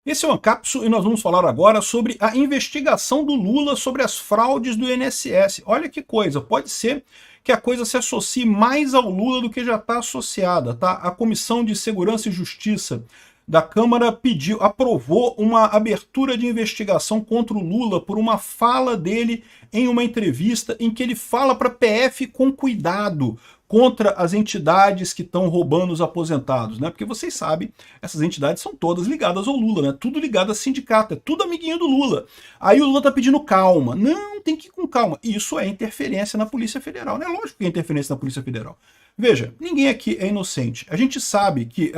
Esse é o Ancapsu e nós vamos falar agora sobre a investigação do Lula sobre as fraudes do INSS. Olha que coisa, pode ser que a coisa se associe mais ao Lula do que já está associada, tá? A Comissão de Segurança e Justiça da Câmara aprovou uma abertura de investigação contra o Lula por uma fala dele em uma entrevista em que ele fala para a PF com cuidado contra as entidades que estão roubando os aposentados, né? Porque vocês sabem, essas entidades são todas ligadas ao Lula, né? Tudo ligado a sindicato, é tudo amiguinho do Lula. Aí o Lula tá pedindo calma. Não, tem que ir com calma. Isso é interferência na Polícia Federal, né? Lógico que é interferência na Polícia Federal. Veja, ninguém aqui é inocente. A gente sabe que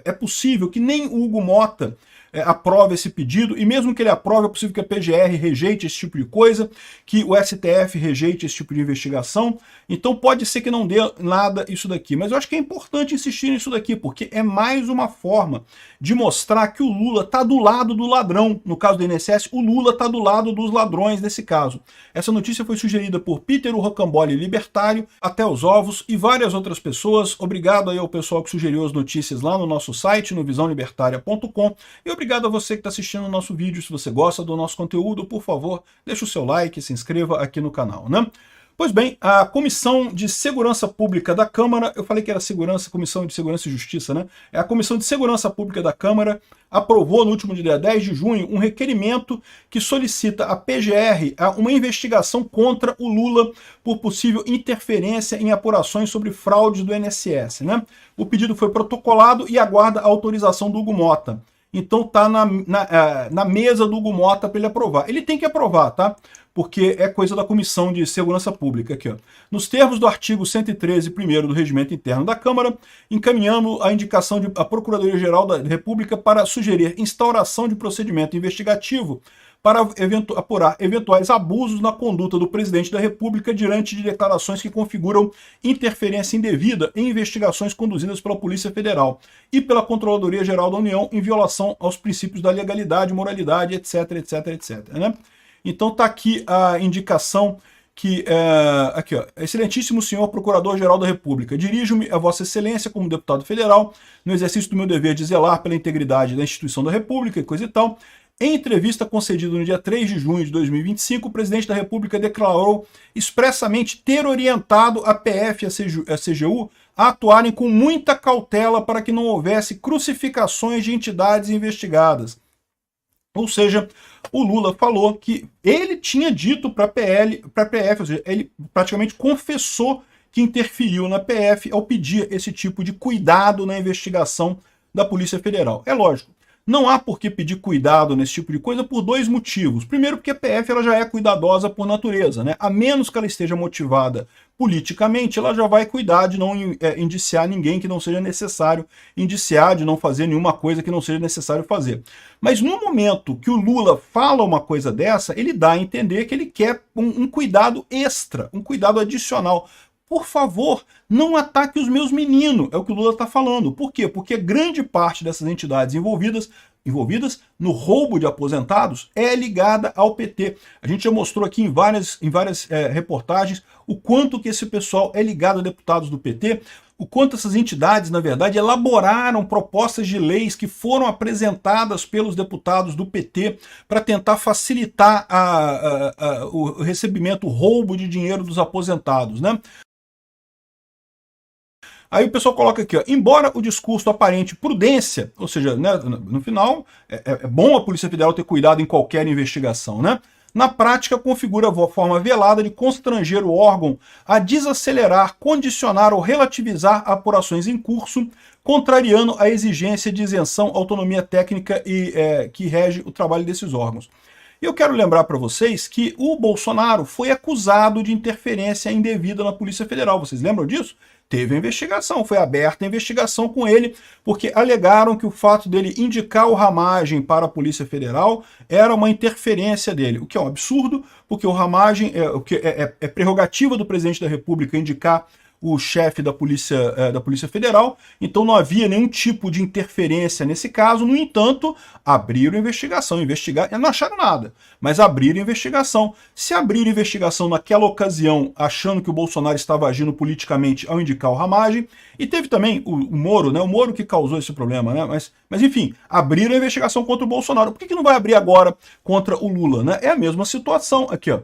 é possível que nem o Hugo Mota aprove esse pedido, e mesmo que ele aprove, é possível que a PGR rejeite esse tipo de coisa, que o STF rejeite esse tipo de investigação, então pode ser que não dê nada isso daqui, mas eu acho que é importante insistir nisso daqui, porque é mais uma forma de mostrar que o Lula está do lado do ladrão. No caso do INSS, o Lula está do lado dos ladrões nesse caso. Essa notícia foi sugerida por Peter Rocambole Libertário, Até os Ovos e várias outras pessoas. Obrigado aí ao pessoal que sugeriu as notícias lá no nosso site, no visãolibertaria.com, e obrigado a você que está assistindo o nosso vídeo. Se você gosta do nosso conteúdo, por favor, deixe o seu like, se inscreva aqui no canal, né? Pois bem, a Comissão de Segurança Pública da Câmara, eu falei que era Comissão de Segurança e Justiça, né? É a Comissão de Segurança Pública da Câmara, aprovou no último dia 10 de junho um requerimento que solicita à PGR uma investigação contra o Lula por possível interferência em apurações sobre fraudes do INSS, né? O pedido foi protocolado e aguarda a autorização do Hugo Mota. Então tá na mesa do Hugo Mota para ele aprovar. Ele tem que aprovar, tá? Porque é coisa da Comissão de Segurança Pública aqui, ó. Nos termos do artigo 113, primeiro do Regimento Interno da Câmara, encaminhamos a indicação à Procuradoria-Geral da República para sugerir instauração de procedimento investigativo para apurar eventuais abusos na conduta do presidente da República diante de declarações que configuram interferência indevida em investigações conduzidas pela Polícia Federal e pela Controladoria-Geral da União em violação aos princípios da legalidade, moralidade, etc, etc, etc, né? Então está aqui a indicação que, aqui ó, excelentíssimo senhor Procurador-Geral da República, dirijo-me a Vossa Excelência como deputado federal no exercício do meu dever de zelar pela integridade da instituição da República e coisa e tal. Em entrevista concedida no dia 3 de junho de 2025, o presidente da República declarou expressamente ter orientado a PF e a CGU a atuarem com muita cautela para que não houvesse crucificações de entidades investigadas. Ou seja, o Lula falou que ele tinha dito para a PF, ou seja, ele praticamente confessou que interferiu na PF ao pedir esse tipo de cuidado na investigação da Polícia Federal. É lógico, não há por que pedir cuidado nesse tipo de coisa por dois motivos. Primeiro, porque a PF ela já é cuidadosa por natureza, né? A menos que ela esteja motivada politicamente, ela já vai cuidar de não indiciar ninguém que não seja necessário indiciar, de não fazer nenhuma coisa que não seja necessário fazer. Mas no momento que o Lula fala uma coisa dessa, ele dá a entender que ele quer um cuidado extra, um cuidado adicional. Por favor, não ataque os meus meninos, é o que o Lula está falando. Por quê? Porque grande parte dessas entidades envolvidas no roubo de aposentados é ligada ao PT. A gente já mostrou aqui em várias reportagens o quanto que esse pessoal é ligado a deputados do PT, o quanto essas entidades, na verdade, elaboraram propostas de leis que foram apresentadas pelos deputados do PT para tentar facilitar o recebimento, o roubo de dinheiro dos aposentados, né? Aí o pessoal coloca aqui, ó, embora o discurso aparente prudência, ou seja, né, no final, é bom a Polícia Federal ter cuidado em qualquer investigação, né? Na prática, configura a forma velada de constranger o órgão a desacelerar, condicionar ou relativizar apurações em curso, contrariando a exigência de isenção, autonomia técnica que rege o trabalho desses órgãos. Eu quero lembrar para vocês que o Bolsonaro foi acusado de interferência indevida na Polícia Federal. Vocês lembram disso? Teve a investigação, foi aberta a investigação com ele, porque alegaram que o fato dele indicar o Ramagem para a Polícia Federal era uma interferência dele, o que é um absurdo, porque o Ramagem é prerrogativa do presidente da República indicar o chefe da Polícia Federal, então não havia nenhum tipo de interferência nesse caso. No entanto, abriram investigação, não acharam nada, mas abriram investigação. Se abriram investigação naquela ocasião, achando que o Bolsonaro estava agindo politicamente ao indicar o Ramagem, e teve também o Moro, né? O Moro que causou esse problema, né? Mas enfim, abriram a investigação contra o Bolsonaro. Por que não vai abrir agora contra o Lula, né? É a mesma situação aqui, ó.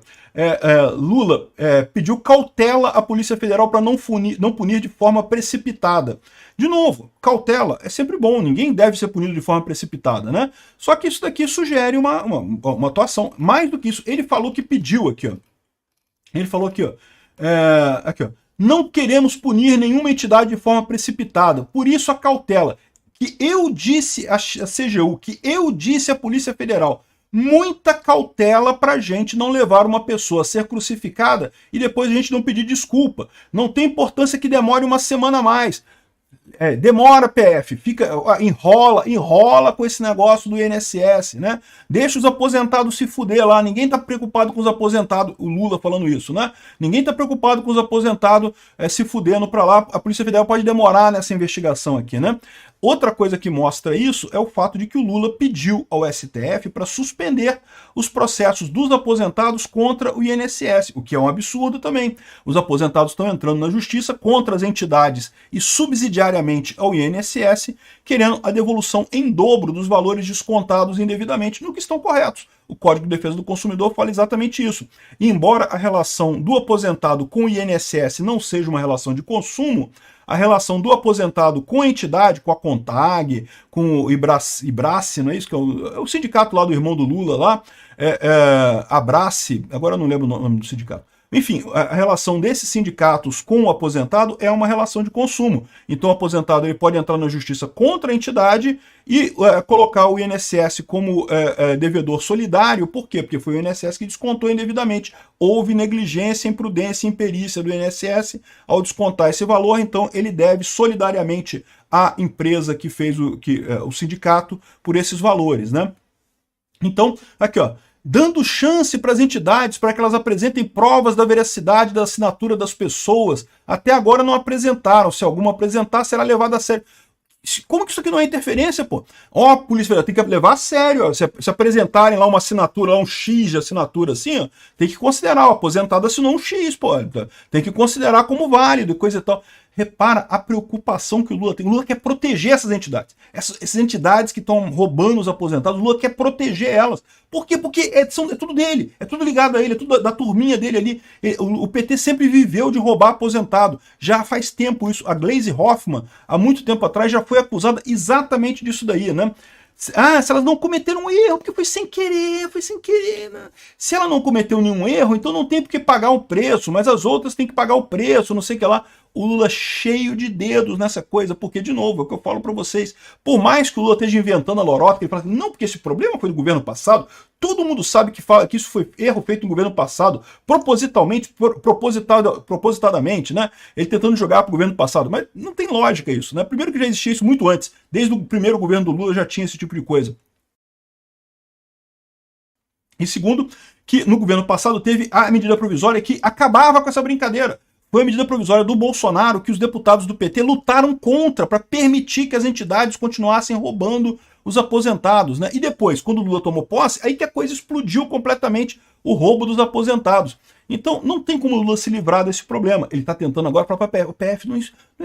Lula pediu cautela à Polícia Federal para não punir de forma precipitada. De novo, cautela é sempre bom, ninguém deve ser punido de forma precipitada, né? Só que isso daqui sugere uma atuação. Mais do que isso, ele falou que pediu aqui, ó. Ele falou aqui, ó. Aqui, ó. Não queremos punir nenhuma entidade de forma precipitada, por isso a cautela. Que eu disse à CGU, que eu disse à Polícia Federal, muita cautela para a gente não levar uma pessoa a ser crucificada e depois a gente não pedir desculpa. Não tem importância que demore uma semana a mais. Demora, PF, enrola com esse negócio do INSS, né? Deixa os aposentados se fuder lá, ninguém tá preocupado com os aposentados, o Lula falando isso, né? Ninguém tá preocupado com os aposentados se fudendo pra lá, a Polícia Federal pode demorar nessa investigação aqui, né? Outra coisa que mostra isso é o fato de que o Lula pediu ao STF para suspender os processos dos aposentados contra o INSS, o que é um absurdo também. Os aposentados estão entrando na justiça contra as entidades e subsidiariamente ao INSS, querendo a devolução em dobro dos valores descontados indevidamente, no que estão corretos. O Código de Defesa do Consumidor fala exatamente isso. E embora a relação do aposentado com o INSS não seja uma relação de consumo, a relação do aposentado com a entidade, com a CONTAG, com o Ibrace, não é isso? Que é o sindicato lá do irmão do Lula, lá, Abrace, agora eu não lembro o nome do sindicato. Enfim, a relação desses sindicatos com o aposentado é uma relação de consumo. Então o aposentado ele pode entrar na justiça contra a entidade e colocar o INSS como devedor solidário. Por quê? Porque foi o INSS que descontou indevidamente. Houve negligência, imprudência e imperícia do INSS ao descontar esse valor, então ele deve solidariamente à empresa que fez o sindicato por esses valores, né? Então, aqui ó, dando chance para as entidades para que elas apresentem provas da veracidade da assinatura das pessoas. Até agora não apresentaram. Se alguma apresentar, será levada a sério. Como que isso aqui não é interferência, pô? Ó, a Polícia Federal tem que levar a sério. Ó. Se apresentarem lá uma assinatura, lá um X de assinatura assim, ó, tem que considerar. O aposentado assinou um X, pô. Tem que considerar como válido e coisa e tal. Repara a preocupação que o Lula tem. O Lula quer proteger essas entidades. Essas entidades que estão roubando os aposentados, o Lula quer proteger elas. Por quê? Porque é tudo dele, é tudo ligado a ele, é tudo da turminha dele ali. O PT sempre viveu de roubar aposentado. Já faz tempo isso. A Gleisi Hoffmann, há muito tempo atrás, já foi acusada exatamente disso daí, né? Se elas não cometeram um erro, porque foi sem querer, né? Se ela não cometeu nenhum erro, então não tem por que pagar o preço, mas as outras têm que pagar o preço, não sei o que lá. O Lula cheio de dedos nessa coisa, porque, de novo, é o que eu falo para vocês, por mais que o Lula esteja inventando a lorota, ele fala assim, não, porque esse problema foi do governo passado, todo mundo sabe que isso foi erro feito no governo passado, propositadamente, né? Ele tentando jogar para o governo passado, mas não tem lógica isso, né? Primeiro que já existia isso muito antes, desde o primeiro governo do Lula já tinha esse tipo de coisa. E segundo, que no governo passado teve a medida provisória que acabava com essa brincadeira. Foi a medida provisória do Bolsonaro que os deputados do PT lutaram contra para permitir que as entidades continuassem roubando os aposentados, né? E depois, quando o Lula tomou posse, aí que a coisa explodiu completamente, o roubo dos aposentados. Então, não tem como o Lula se livrar desse problema. Ele está tentando agora para o PF não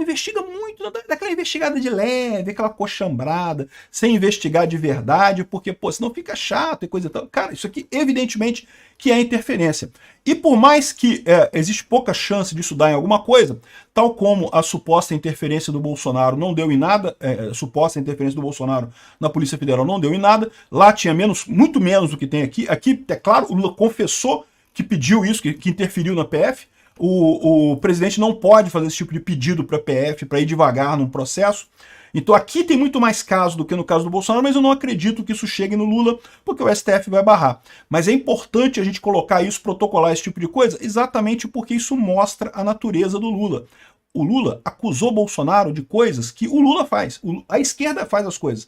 investiga muito, não dá aquela investigada de leve, aquela coxambrada, sem investigar de verdade, porque, pô, senão fica chato e coisa e tal. Cara, isso aqui, evidentemente, que é interferência. E por mais que existe pouca chance disso dar em alguma coisa, tal como a suposta interferência do Bolsonaro não deu em nada, a suposta interferência do Bolsonaro na Polícia Federal não deu em nada, lá tinha muito menos do que tem aqui. Aqui, é claro, o Lula confessou que pediu isso, que interferiu na PF. O presidente não pode fazer esse tipo de pedido para a PF, para ir devagar num processo. Então aqui tem muito mais caso do que no caso do Bolsonaro, mas eu não acredito que isso chegue no Lula, porque o STF vai barrar. Mas é importante a gente colocar isso, protocolar esse tipo de coisa, exatamente porque isso mostra a natureza do Lula. O Lula acusou Bolsonaro de coisas que o Lula faz. A esquerda faz as coisas.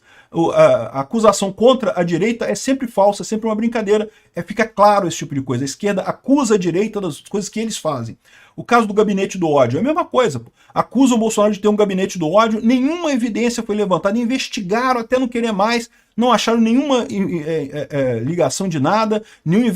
A acusação contra a direita é sempre falsa, é sempre uma brincadeira. Fica claro esse tipo de coisa. A esquerda acusa a direita das coisas que eles fazem. O caso do gabinete do ódio é a mesma coisa. Acusam o Bolsonaro de ter um gabinete do ódio, nenhuma evidência foi levantada, investigaram até não querer mais, não acharam nenhuma ligação de nada, nenhum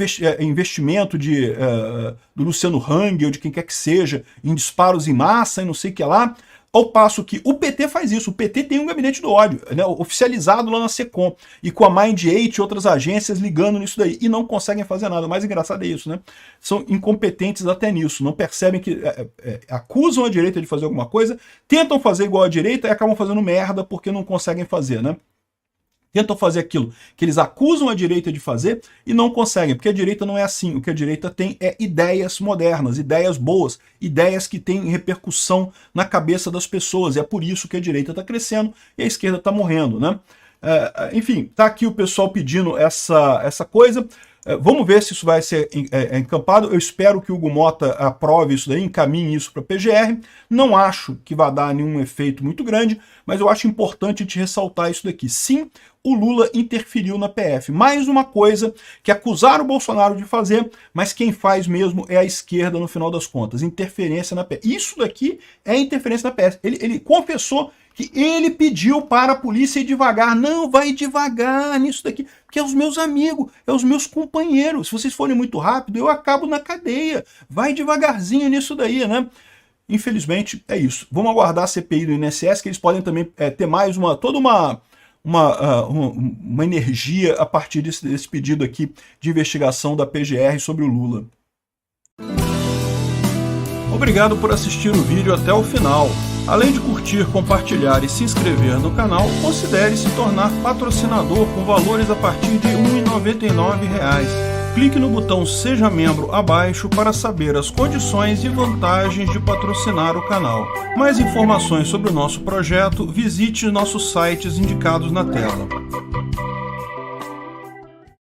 investimento do Luciano Hang ou de quem quer que seja, em disparos em massa e não sei o que lá. Ao passo que o PT faz isso, o PT tem um gabinete do ódio, né, oficializado lá na SECOM, e com a Mind8 e outras agências ligando nisso daí, e não conseguem fazer nada. O mais engraçado é isso, né? São incompetentes até nisso, não percebem que acusam a direita de fazer alguma coisa, tentam fazer igual a direita e acabam fazendo merda porque não conseguem fazer, né? Tentam fazer aquilo que eles acusam a direita de fazer e não conseguem, porque a direita não é assim. O que a direita tem é ideias modernas, ideias boas, ideias que têm repercussão na cabeça das pessoas. E é por isso que a direita está crescendo e a esquerda está morrendo, né? Enfim, tá aqui o pessoal pedindo essa coisa. Vamos ver se isso vai ser encampado. Eu espero que o Hugo Mota aprove isso daí, encaminhe isso para a PGR. Não acho que vai dar nenhum efeito muito grande, mas eu acho importante te ressaltar isso daqui. Sim, o Lula interferiu na PF. Mais uma coisa que acusaram o Bolsonaro de fazer, mas quem faz mesmo é a esquerda no final das contas. Interferência na PF. Isso daqui é interferência na PF. Ele confessou que ele pediu para a polícia ir devagar. Não, vai devagar nisso daqui, porque é os meus amigos, é os meus companheiros. Se vocês forem muito rápido, eu acabo na cadeia. Vai devagarzinho nisso daí, né? Infelizmente, é isso. Vamos aguardar a CPI do INSS, que eles podem também ter mais toda uma energia a partir desse pedido aqui de investigação da PGR sobre o Lula. Obrigado por assistir o vídeo até o final. Além de curtir, compartilhar e se inscrever no canal, considere se tornar patrocinador com valores a partir de R$ 1,99. Clique no botão Seja Membro abaixo para saber as condições e vantagens de patrocinar o canal. Mais informações sobre o nosso projeto, visite nossos sites indicados na tela.